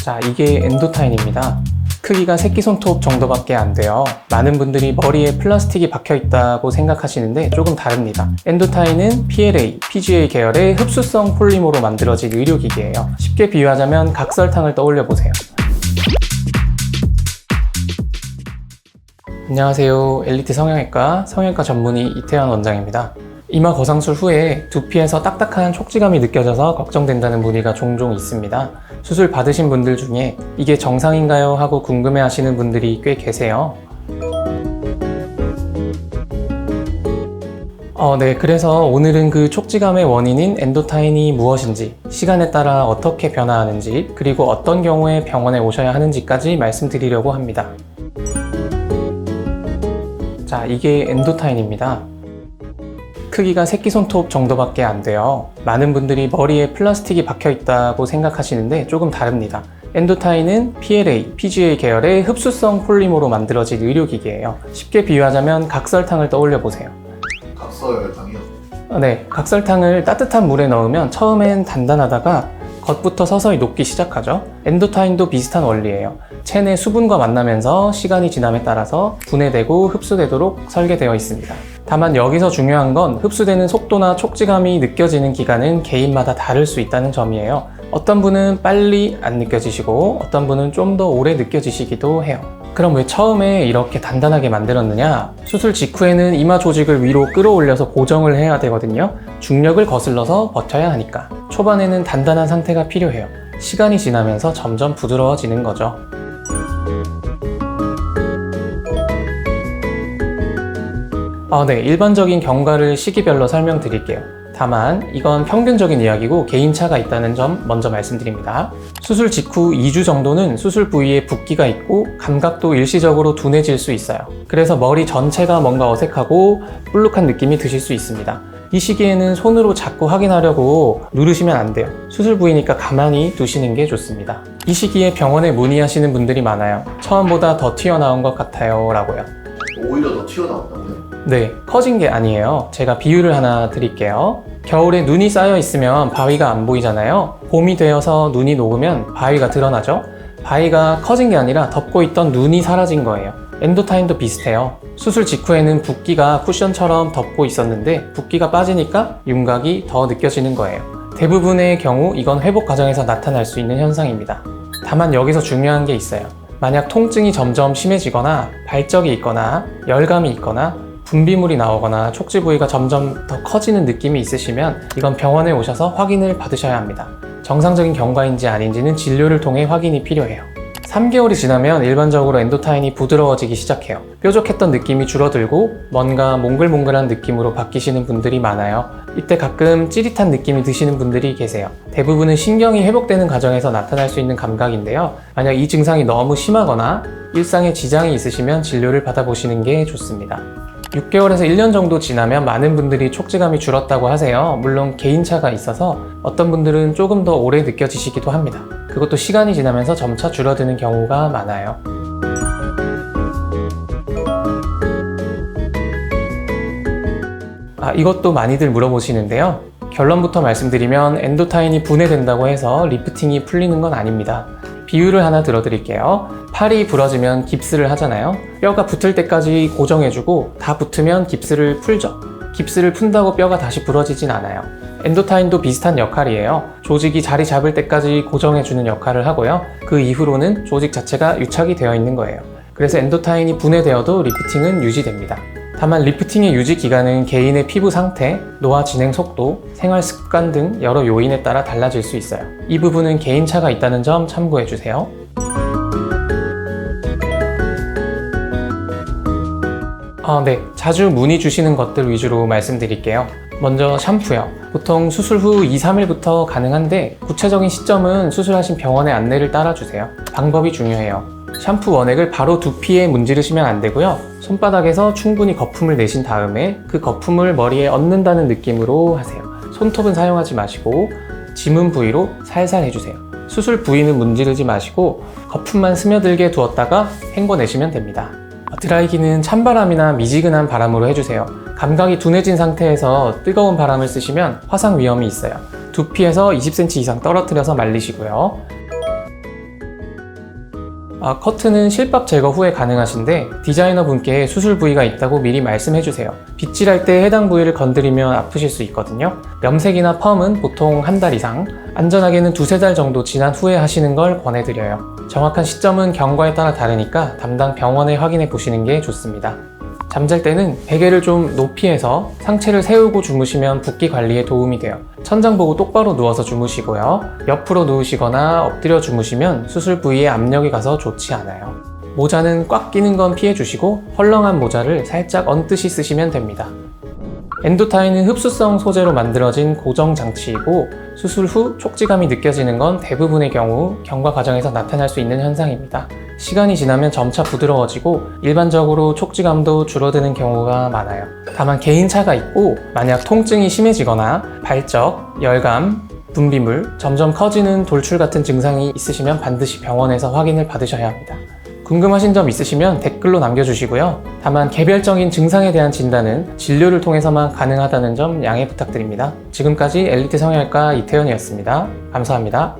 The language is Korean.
자, 이게 엔도타인입니다. 크기가 새끼손톱 정도밖에 안 돼요. 많은 분들이 머리에 플라스틱이 박혀 있다고 생각하시는데 조금 다릅니다. 엔도타인은 PLA, PGA 계열의 흡수성 폴리머로 만들어진 의료기기예요. 쉽게 비유하자면 각설탕을 떠올려 보세요. 안녕하세요. 엘리트 성형외과 전문의 이태원 원장입니다. 이마 거상술 후에 두피에서 딱딱한 촉지감이 느껴져서 걱정된다는 문의가 종종 있습니다. 수술 받으신 분들 중에 이게 정상인가요? 하고 궁금해 하시는 분들이 꽤 계세요. 네, 그래서 오늘은 그 촉지감의 원인인 엔도타인이 무엇인지, 시간에 따라 어떻게 변화하는지, 그리고 어떤 경우에 병원에 오셔야 하는지까지 말씀드리려고 합니다. 자, 이게 엔도타인입니다. 크기가 새끼손톱 정도밖에 안 돼요. 많은 분들이 머리에 플라스틱이 박혀 있다고 생각하시는데 조금 다릅니다. 엔도타인은 PLA, PGA 계열의 흡수성 폴리머로 만들어진 의료기기예요. 쉽게 비유하자면 각설탕을 떠올려 보세요. 각설탕이요? 네, 각설탕을 따뜻한 물에 넣으면 처음엔 단단하다가 겉부터 서서히 녹기 시작하죠. 엔도타인도 비슷한 원리예요. 체내 수분과 만나면서 시간이 지남에 따라서 분해되고 흡수되도록 설계되어 있습니다. 다만 여기서 중요한 건 흡수되는 속도나 촉지감이 느껴지는 기간은 개인마다 다를 수 있다는 점이에요. 어떤 분은 빨리 안 느껴지시고 어떤 분은 좀 더 오래 느껴지시기도 해요. 그럼 왜 처음에 이렇게 단단하게 만들었느냐? 수술 직후에는 이마 조직을 위로 끌어올려서 고정을 해야 되거든요. 중력을 거슬러서 버텨야 하니까. 초반에는 단단한 상태가 필요해요. 시간이 지나면서 점점 부드러워지는 거죠. 네, 일반적인 경과를 시기별로 설명드릴게요. 다만 이건 평균적인 이야기고 개인차가 있다는 점 먼저 말씀드립니다. 수술 직후 2주 정도는 수술 부위에 붓기가 있고 감각도 일시적으로 둔해질 수 있어요. 그래서 머리 전체가 뭔가 어색하고 볼록한 느낌이 드실 수 있습니다. 이 시기에는 손으로 자꾸 확인하려고 누르시면 안 돼요. 수술 부위니까 가만히 두시는 게 좋습니다. 이 시기에 병원에 문의하시는 분들이 많아요. 처음보다 더 튀어나온 것 같아요 라고요. 오히려 더 튀어나온다고요? 네, 커진 게 아니에요. 제가 비유를 하나 드릴게요. 겨울에 눈이 쌓여 있으면 바위가 안 보이잖아요. 봄이 되어서 눈이 녹으면 바위가 드러나죠. 바위가 커진 게 아니라 덮고 있던 눈이 사라진 거예요. 엔도타인도 비슷해요. 수술 직후에는 붓기가 쿠션처럼 덮고 있었는데 붓기가 빠지니까 윤곽이 더 느껴지는 거예요. 대부분의 경우 이건 회복 과정에서 나타날 수 있는 현상입니다. 다만 여기서 중요한 게 있어요. 만약 통증이 점점 심해지거나 발적이 있거나 열감이 있거나 분비물이 나오거나 촉지 부위가 점점 더 커지는 느낌이 있으시면 이건 병원에 오셔서 확인을 받으셔야 합니다. 정상적인 경과인지 아닌지는 진료를 통해 확인이 필요해요. 3개월이 지나면 일반적으로 엔도타인이 부드러워지기 시작해요. 뾰족했던 느낌이 줄어들고 뭔가 몽글몽글한 느낌으로 바뀌시는 분들이 많아요. 이때 가끔 찌릿한 느낌이 드시는 분들이 계세요. 대부분은 신경이 회복되는 과정에서 나타날 수 있는 감각인데요. 만약 이 증상이 너무 심하거나 일상에 지장이 있으시면 진료를 받아보시는 게 좋습니다. 6개월에서 1년 정도 지나면 많은 분들이 촉지감이 줄었다고 하세요. 물론 개인차가 있어서 어떤 분들은 조금 더 오래 느껴지시기도 합니다. 그것도 시간이 지나면서 점차 줄어드는 경우가 많아요. 이것도 많이들 물어보시는데요. 결론부터 말씀드리면 엔도타인이 분해된다고 해서 리프팅이 풀리는 건 아닙니다. 비유를 하나 들어드릴게요. 팔이 부러지면 깁스를 하잖아요. 뼈가 붙을 때까지 고정해주고 다 붙으면 깁스를 풀죠. 깁스를 푼다고 뼈가 다시 부러지진 않아요. 엔도타인도 비슷한 역할이에요. 조직이 자리 잡을 때까지 고정해주는 역할을 하고요. 그 이후로는 조직 자체가 유착이 되어 있는 거예요. 그래서 엔도타인이 분해되어도 리프팅은 유지됩니다. 다만 리프팅의 유지 기간은 개인의 피부 상태, 노화 진행 속도, 생활 습관 등 여러 요인에 따라 달라질 수 있어요. 이 부분은 개인차가 있다는 점 참고해주세요. 네, 자주 문의 주시는 것들 위주로 말씀드릴게요. 먼저 샴푸요. 보통 수술 후 2-3일부터 가능한데 구체적인 시점은 수술하신 병원의 안내를 따라주세요. 방법이 중요해요. 샴푸 원액을 바로 두피에 문지르시면 안 되고요. 손바닥에서 충분히 거품을 내신 다음에 그 거품을 머리에 얹는다는 느낌으로 하세요. 손톱은 사용하지 마시고 지문 부위로 살살 해주세요. 수술 부위는 문지르지 마시고 거품만 스며들게 두었다가 헹궈내시면 됩니다. 드라이기는 찬바람이나 미지근한 바람으로 해주세요. 감각이 둔해진 상태에서 뜨거운 바람을 쓰시면 화상 위험이 있어요. 두피에서 20cm 이상 떨어뜨려서 말리시고요. 커트는 실밥 제거 후에 가능하신데 디자이너 분께 수술 부위가 있다고 미리 말씀해주세요. 빗질할 때 해당 부위를 건드리면 아프실 수 있거든요. 염색이나 펌은 보통 한 달 이상, 안전하게는 2~3달 정도 지난 후에 하시는 걸 권해드려요. 정확한 시점은 경과에 따라 다르니까 담당 병원에 확인해 보시는 게 좋습니다. 잠잘 때는 베개를 좀 높이 해서 상체를 세우고 주무시면 붓기 관리에 도움이 돼요. 천장 보고 똑바로 누워서 주무시고요. 옆으로 누우시거나 엎드려 주무시면 수술 부위에 압력이 가서 좋지 않아요. 모자는 꽉 끼는 건 피해 주시고 헐렁한 모자를 살짝 얹듯이 쓰시면 됩니다. 엔도타인은 흡수성 소재로 만들어진 고정 장치이고 수술 후 촉지감이 느껴지는 건 대부분의 경우 경과 과정에서 나타날 수 있는 현상입니다. 시간이 지나면 점차 부드러워지고 일반적으로 촉지감도 줄어드는 경우가 많아요. 다만 개인차가 있고 만약 통증이 심해지거나 발적, 열감, 분비물, 점점 커지는 돌출 같은 증상이 있으시면 반드시 병원에서 확인을 받으셔야 합니다. 궁금하신 점 있으시면 댓글로 남겨주시고요. 다만 개별적인 증상에 대한 진단은 진료를 통해서만 가능하다는 점 양해 부탁드립니다. 지금까지 엘리트 성형외과 이태현이었습니다. 감사합니다.